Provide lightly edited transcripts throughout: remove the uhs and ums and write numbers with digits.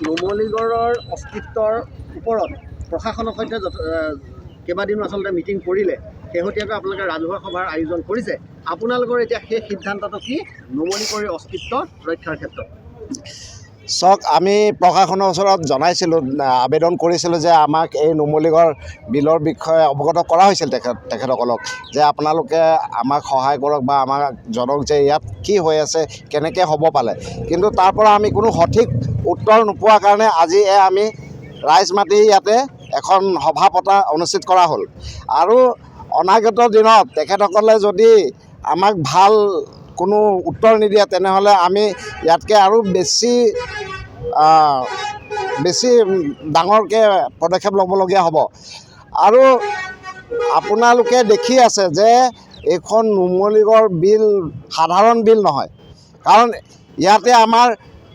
নুমলীগড়ৰ অস্তিত্বৰ ওপৰত প্ৰশাসনৰ সৈতে কেইবাদিনো আচলতে মিটিং কৰিলে, শেহতীয়াকৈ আপোনালোকে ৰাজহুৱা সভাৰ আয়োজন কৰিছে। আপোনালোকৰ এতিয়া সেই সিদ্ধান্তটো কি নুমলীগড়ৰ অস্তিত্ব ৰক্ষাৰ ক্ষেত্ৰত? চাওক, আমি প্ৰশাসনৰ ওচৰত জনাইছিলোঁ, আবেদন কৰিছিলোঁ যে আমাক এই নুমলীগড় বিলৰ বিষয়ে অৱগত কৰা হৈছিল তেখেতসকলক, যে আপোনালোকে আমাক সহায় কৰক বা আমাক জনক যে ইয়াত কি হৈ আছে, কেনেকৈ হ'ব পালে। কিন্তু তাৰ পৰা আমি কোনো সঠিক উত্তৰ নোপোৱাৰ কাৰণে আজি আমি ৰাইজ মাতি ইয়াতে এখন সভা অনুষ্ঠিত কৰা হ'ল। আৰু অনাগত দিনত তেখেতসকলে যদি আমাক ভাল কোনো উত্তৰ নিদিয়ে, তেনেহ'লে আমি ইয়াতকৈ আৰু বেছি ডাঙৰকৈ পদক্ষেপ ল'বলগীয়া হ'ব। আৰু আপোনালোকে দেখি আছে যে এইখন নুমলীগড় বিল সাধাৰণ বিল নহয়, কাৰণ ইয়াতে আমাৰ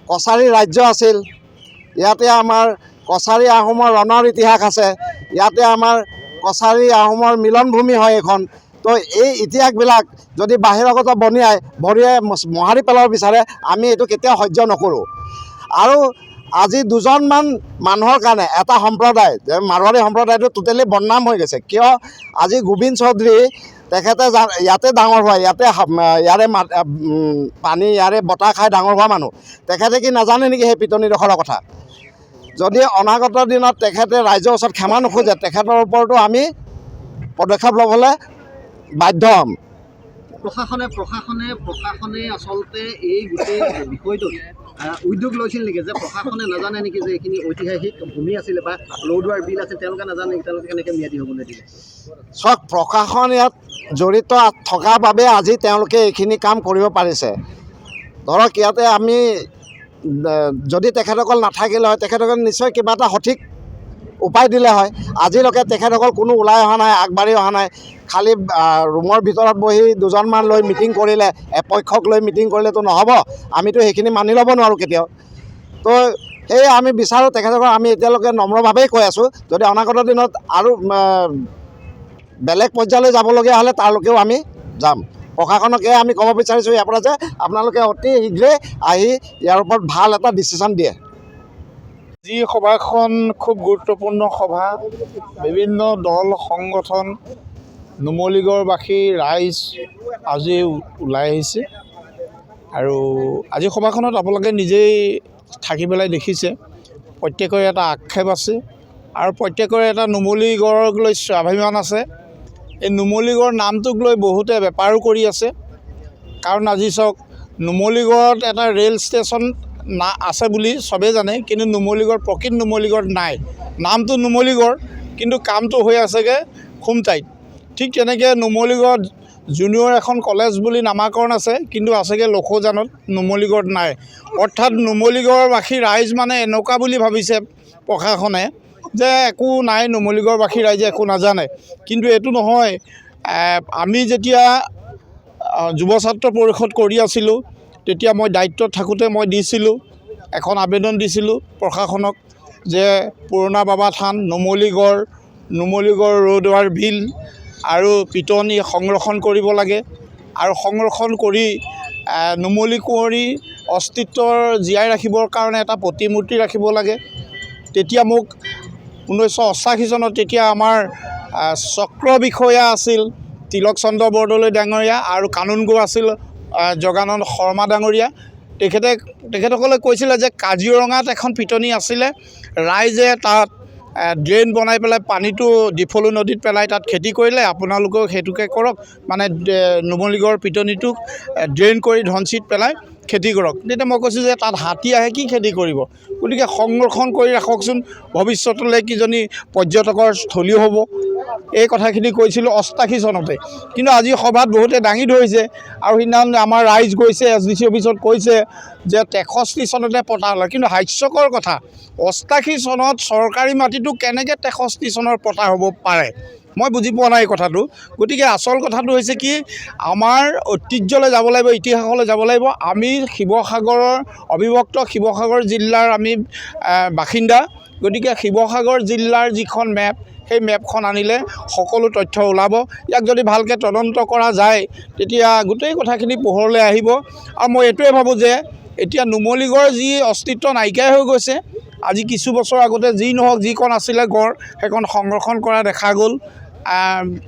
কছাৰী ৰাজ্য আছিল, ইয়াতে আমাৰ কছাৰী আহোমৰ ৰণৰ ইতিহাস আছে, ইয়াতে আমাৰ কছাৰী আহোমৰ মিলনভূমি হয় এইখন। তো এই ইতিহাসবিলাক যদি বাহিৰগত বনিয়াই মোহাৰি পেলাব বিচাৰে, আমি এইটো কেতিয়াও সহ্য নকৰোঁ। আৰু আজি দুজনমান মানুহৰ কাৰণে এটা সম্প্ৰদায়, মাৰোৱাৰী সম্প্ৰদায়টো টোটেলি বদনাম হৈ গৈছে। কিয়? আজি গোবিন্দ চৌধুৰী তেখেতে ইয়াতে ডাঙৰ হোৱা, ইয়াৰে পানী ইয়াৰে বতাহ খাই ডাঙৰ হোৱা মানুহ, তেখেতে কি নাজানে নেকি সেই পিটনিডোখৰৰ কথা? যদি অনাগত দিনত তেখেতে ৰাইজৰ ওচৰত ক্ষমা নোখোজে, তেখেতৰ ওপৰতো আমি পদক্ষেপ ল'বলৈ বাধ্য হ'ম। প্ৰশাসনে আচলতে এই গোটেই বিষয়টোত উদ্যোগ লৈছিল নেকি, যে প্ৰশাসনে নাজানে নেকি যে এইখিনি ঐতিহাসিক ভূমি আছিলে বা লৌদুৱাৰ বিল আছিল, তেওঁলোকে নাজানে নেকি, তেওঁলোকে কেনেকৈ ম্যাদী হ'বলৈ দিলে? চাওক, প্ৰশাসন ইয়াত জড়িত থকাৰ বাবে আজি তেওঁলোকে এইখিনি কাম কৰিব পাৰিছে। ধৰক ইয়াতে আমি যদি তেখেতসকল নাথাকিলে হয়, তেখেতসকল নিশ্চয় কিবা এটা সঠিক উপায় দিলে হয়। আজিলৈকে তেখেতসকল কোনো ওলাই অহা নাই, আগবাঢ়ি অহা নাই। খালি ৰুমৰ ভিতৰত বহি দুজনমান লৈ মিটিং কৰিলে, এপক্ষক লৈ মিটিং কৰিলেতো নহ'ব, আমিতো সেইখিনি মানি ল'ব নোৱাৰোঁ কেতিয়াও। তো সেয়ে আমি বিচাৰোঁ তেখেতসকলক, আমি এতিয়ালৈকে নম্ৰভাৱেই কৈ আছোঁ, যদি অনাগত দিনত আৰু বেলেগ পৰ্যায়লৈ যাবলগীয়া হ'লে তালৈকেও আমি যাম। প্ৰশাসনকে আমি ক'ব বিচাৰিছোঁ ইয়াৰ পৰা যে আপোনালোকে অতি শীঘ্ৰেই আহি ইয়াৰ ওপৰত ভাল এটা ডিচিশ্যন দিয়ে। যি সভাখন খুব গুৰুত্বপূৰ্ণ সভা, বিভিন্ন দল সংগঠন, নুমলীগড়বাসী ৰাইজ আজি ওলাই আহিছে। আৰু আজি সভাখনত আপোনালোকে নিজেই থাকি পেলাই দেখিছে, প্ৰত্যেকৰে এটা আক্ষেপ আছে আৰু প্ৰত্যেকৰে এটা নুমলীগড়ক লৈ স্বাভিমান আছে। এই নুমলীগড় নামটোক লৈ বহুতে বেপাৰো কৰি আছে। কাৰণ আজি চাওক, নুমলীগড়ত এটা ৰেল ষ্টেচন আছে বুলি চবেই জানে, কিন্তু প্ৰকৃত নুমলীগড় নাই। নামটো নুমলীগড়, কিন্তু কামটো হৈ আছেগৈ খুমটাইত। ঠিক তেনেকৈ নুমলীগড়ত জুনিয়ৰ এখন কলেজ বুলি নামাকৰণ আছে, কিন্তু আছেগৈ লখৌজানত, নুমলীগড়ত নাই। অৰ্থাৎ নুমলীগড়বাসী ৰাইজ মানে এনেকুৱা বুলি ভাবিছে প্ৰশাসনে যে একো নাই, নুমলীগড়বাসী ৰাইজে একো নাজানে। কিন্তু এইটো নহয়। আমি যেতিয়া যুৱ ছাত্ৰ পৰিষদ কৰি আছিলোঁ, তেতিয়া মই দায়িত্বত থাকোঁতে মই দিছিলোঁ, এখন আবেদন দিছিলোঁ প্ৰশাসনক, যে পুৰণা বাবা থান, নুমলীগড় ৰৌদুৱাৰ বিল আৰু পিটনি সংৰক্ষণ কৰিব লাগে। আৰু সংৰক্ষণ কৰি নুমলী কুঁৱৰীৰ অস্তিত্ব জীয়াই ৰাখিবৰ কাৰণে এটা প্ৰতিমূৰ্তি ৰাখিব লাগে। তেতিয়া মোক 1988 চনত তেতিয়া আমাৰ চক্ৰ বিষয়া আছিল তিলক চন্দ্ৰ বৰদলৈ ডাঙৰীয়া আৰু কানুনগো আছিল জগানন্দ শৰ্মা ডাঙৰীয়া। তেখেতসকলে কৈছিলে যে কাজিৰঙাত এখন পিটনি আছিলে, ৰাইজে তাত ড্ৰেইন বনাই পেলাই পানীটো ডিফলু নদীত পেলাই তাত খেতি কৰিলে, আপোনালোকেও সেইটোকে কৰক, মানে নুমলীগড় পিটনিটোক ড্ৰেইন কৰি ধনচিত পেলাই খেতি কৰক। তেতিয়া মই কৈছোঁ যে তাত হাতী আহে, কি খেতি কৰিব? গতিকে সংৰক্ষণ কৰি ৰাখকচোন, ভৱিষ্যতলৈ কিজনী পৰ্যটকৰ স্থলী হ'ব। এই কথাখিনি কৈছিলোঁ 88 চনতে। কিন্তু আজি সভাত বহুতে দাঙি ধৰিছে, আৰু সিদিনাখন আমাৰ ৰাইজ গৈছে SDC অফিচত কৈছে যে 63 চনতে পতা হ'ল। কিন্তু হাস্যকৰ কথা, 88 চনত চৰকাৰী মাটিটো কেনেকৈ 63 চনৰ পতা হ'ব পাৰে, মই বুজি পোৱা নাই কথাটো। গতিকে আচল কথাটো হৈছে কি, আমাৰ ঐতিহ্যলৈ যাব লাগিব, ইতিহাসলৈ যাব লাগিব। আমি শিৱসাগৰৰ অবিভক্ত শিৱসাগৰ জিলাৰ আমি বাসিন্দা। গতিকে শিৱসাগৰ জিলাৰ যিখন মেপ, সেই মেপখন আনিলে সকলো তথ্য ওলাব। ইয়াক যদি ভালকৈ তদন্ত কৰা যায়, তেতিয়া গোটেই কথাখিনি পোহৰলৈ আহিব। আৰু মই এইটোৱে ভাবোঁ যে এতিয়া নুমলীগড়ৰ যি অস্তিত্ব নাইকিয়াই হৈ গৈছে, আজি কিছু বছৰ আগতে যি নহওক যিকণ আছিলে গড় সেইকণ সংৰক্ষণ কৰা দেখা গ'ল।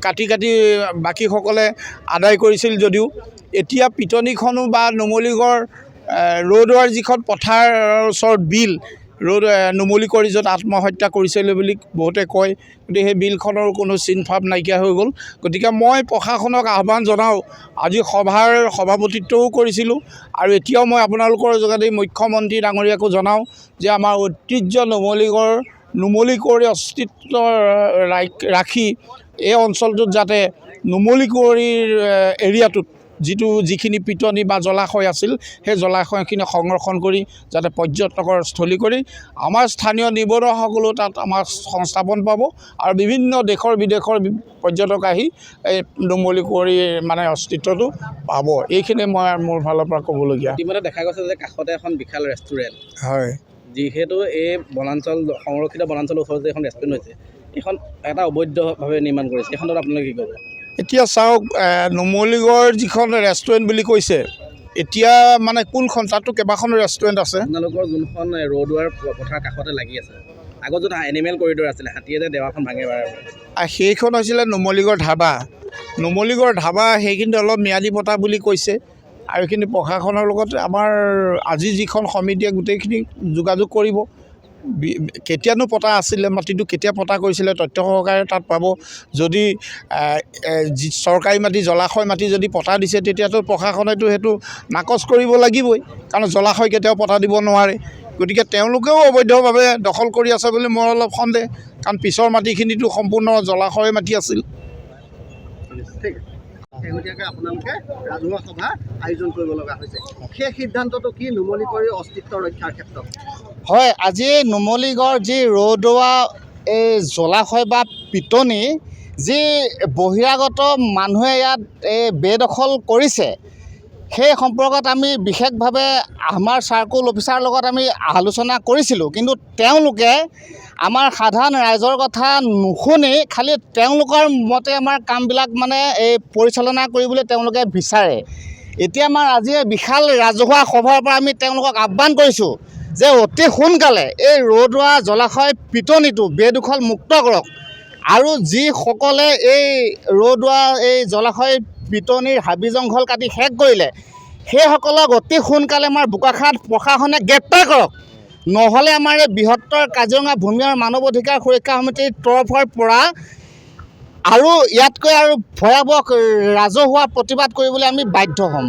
কাটি কাটি বাকীসকলে আদায় কৰিছিল যদিও এতিয়া পিটনিখনো বা নুমলীগড় ৰ'দৱাৰ যিখন পথাৰৰ ওচৰত বিল নুমলী কৰি য'ত আত্মহত্যা কৰিছিলে বুলি বহুতে কয়, গতিকে সেই বিলখনৰ কোনো চিনভাৱ নাইকিয়া হৈ গ'ল। গতিকে মই প্ৰশাসনক আহ্বান জনাওঁ, আজি সভাৰ সভাপতিত্বও কৰিছিলোঁ আৰু এতিয়াও মই আপোনালোকৰ যোগেদি মুখ্যমন্ত্ৰী ডাঙৰীয়াকো জনাওঁ যে আমাৰ ঐতিহ্য নুমলী কৰি অস্তিত্ব ৰাখি এই অঞ্চলটোত যাতে নুমলী কুঁৱৰীৰ এৰিয়াটোত যিখিনি পিটনি বা জলাশয় আছিল সেই জলাশয়খিনি সংৰক্ষণ কৰি যাতে পৰ্যটকৰ স্থলী কৰি আমাৰ স্থানীয় নিবনুৱাসকলেও তাত আমাৰ সংস্থাপন পাব আৰু বিভিন্ন দেশৰ বিদেশৰ পৰ্যটক আহি এই নুমলী কুঁৱৰীৰ মানে অস্তিত্বটো পাব। এইখিনি মই মোৰ ফালৰ পৰা ক'বলগীয়া। ইতিমধ্যে দেখা গৈছে যে কাষতে এখন বিশাল ৰেষ্টুৰেণ্ট, হয়, যিহেতু এই বনাঞ্চল সংৰক্ষিত বনাঞ্চলৰ ওচৰত যে এখন ৰেষ্টুৰেণ্ট হৈছে, এইখন এটা অবৈধভাৱে নিৰ্মাণ কৰিছে, এইখনত আপোনালোকে কি ক'ব? এতিয়া চাওক, নুমলীগড় যিখন ৰেষ্টুৰেণ্ট বুলি কৈছে, এতিয়া মানে কোনখন? তাততো কেইবাখনো ৰেষ্টুৰেণ্ট আছে। আপোনালোকৰ যোনখন ৰ'দৱাৰ পথাৰ কাষতে লাগি আছে, আগত য'ত এনিমেল কৰিডৰ আছিলে, হাতীয়ে যে দেৱাখন ভাঙে বাৰে সেইখন হৈছিলে নুমলীগড় ধাবা। নুমলীগড় ধাবা সেইখিনি অলপ ম্যাদী পতা বুলি কৈছে আৰু এইখিনি প্ৰশাসনৰ লগত আমাৰ আজি যিখন সমিতিয়ে গোটেইখিনি যোগাযোগ কৰিব। কেতিয়ানো পতা আছিলে, মাটিটো কেতিয়া পতা কৰিছিলে তথ্য সহকাৰে তাত পাব। যদি চৰকাৰী মাটি জলাশয় মাটি যদি পতা দিছে তেতিয়াতো প্ৰশাসনেতো সেইটো নাকচ কৰিব লাগিবই, কাৰণ জলাশয় কেতিয়াও পতা দিব নোৱাৰে। গতিকে তেওঁলোকেও অবৈধভাৱে দখল কৰি আছে বুলি মোৰ অলপ সন্দেহ, কাৰণ পিছৰ মাটিখিনিতো সম্পূৰ্ণ জলাশয় মাটি আছিল। ঠিক আছে, শেহতীয়াকৈ আপোনালোকে ৰাজহুৱা সভা আয়োজন কৰিব লগা হৈছে, সেই সিদ্ধান্তটো কি নুমলী কুঁৱৰীৰ অস্তিত্ব ৰক্ষাৰ ক্ষেত্ৰত? হয়, আজি নুমলীগড় যি ৰ'দৱা এই জলাশয় বা পিটনি যি বহিৰাগত মানুহে ইয়াত এই বেদখল কৰিছে, সেই সম্পৰ্কত আমি বিশেষভাৱে আমাৰ চাৰ্কুল অফিচাৰৰ লগত আমি আলোচনা কৰিছিলোঁ, কিন্তু তেওঁলোকে আমাৰ সাধাৰণ ৰাইজৰ কথা নুশুনি খালি তেওঁলোকৰ মতে আমাৰ কামবিলাক মানে এই পৰিচালনা কৰিবলৈ তেওঁলোকে বিচাৰে। এতিয়া আমাৰ আজি বিশাল ৰাজহুৱা সভাৰ পৰা আমি তেওঁলোকক আহ্বান কৰিছোঁ যে অতি সোনকালে এই ৰ'দৱা জলাশয় পিটনিটো বেদখল মুক্ত কৰক আৰু যিসকলে এই ৰ'দৱা এই জলাশয় পিটনিৰ হাবি জংঘল কাটি শেষ কৰিলে সেইসকলক অতি সোনকালে আমাৰ বোকাখাট প্ৰশাসনে গ্ৰেপ্তাৰ কৰক, নহ'লে আমাৰ এই বৃহত্তৰ কাজিৰঙা ভূমি আৰু মানৱ অধিকাৰ সুৰক্ষা সমিতিৰ তৰফৰ পৰা আৰু ইয়াতকৈ আৰু ভয়াৱহ ৰাজহুৱা প্ৰতিবাদ কৰিবলৈ আমি বাধ্য হ'ম।